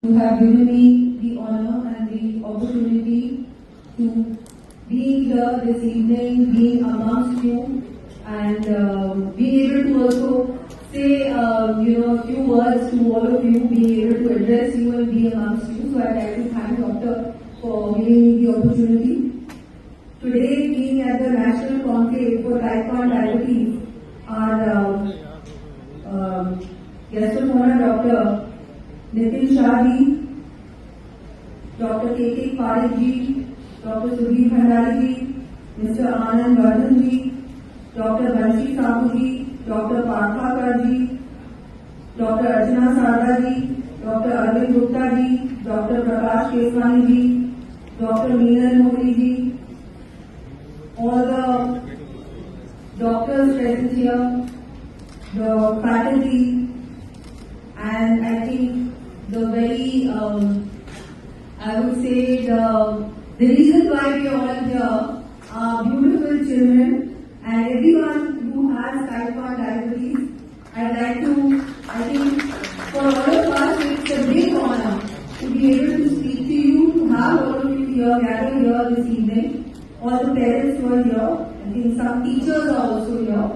You have given me the honor and the opportunity to be here this evening, being amongst you, and being able to also say, a few words to all of you, being able to address you and be amongst you. So I'd like to thank Doctor for giving me the opportunity. Today, being at the National Conclave for Type 1 Diabetes, our guest of honor, Dr. Nitin Shah ji, Dr. K.K. Parekh ji, Dr. Sudhir Bhandari ji, Mr. Anand Vardhan ji, Dr. Banshi Sahu ji, Dr. Parthakar ji, Dr. Archana Sarda ji, Dr. Arvind Gupta ji, Dr. Prakash Keswani ji, Dr. Meenal Modi ji, all the doctors present here, the faculty, and I think the very, I would say the reason why we are all here are beautiful children and everyone who has type 1 diabetes. I'd like to, I think for all of us it's a big honor to be able to speak to you, to have all of you here, gathered here this evening. All the parents who are here, I think some teachers are also here.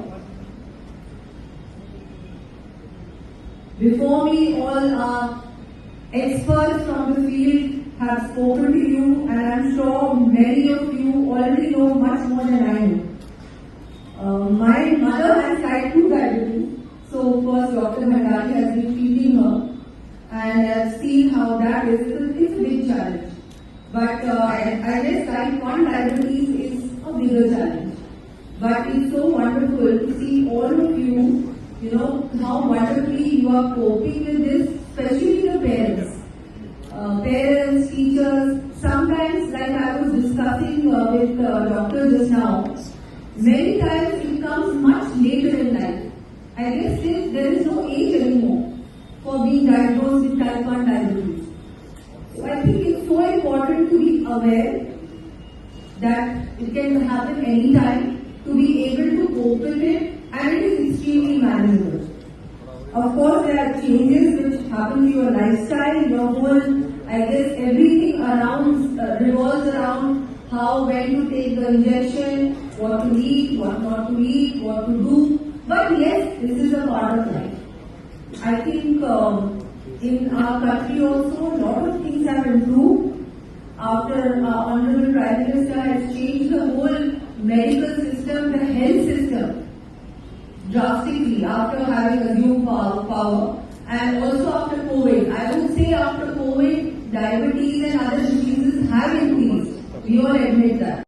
Before me, all our experts from the field have spoken to you, and I'm sure many of you already know much more than I know. My mother has type 2 diabetes, so first Dr. Bhandari has been treating her, and I've seen how that is. It's a big challenge. But I guess type 1 diabetes is a bigger challenge. But it's so wonderful to see all of you, how wonderfully you are coping with this, especially the parents. Parents, teachers, sometimes like I was discussing with doctor just now, many times it comes much later in life. I guess there is no age anymore for being diagnosed with type 1 diabetes. So I think it's so important to be aware that it can happen anytime, to be able to cope with it, and it is extremely manageable. Of course, there are changes which happen to your lifestyle, your whole, I guess everything around revolves around how, when to take the injection, what to eat, what not to eat, what to do. But yes, this is a part of life. I think in our country also, a lot of things have improved after our Honorable Prime Minister has changed the whole medical system, the health system, drastically after having assumed power, and also after COVID. I would say after COVID, diabetes and other diseases have increased. We all admit that.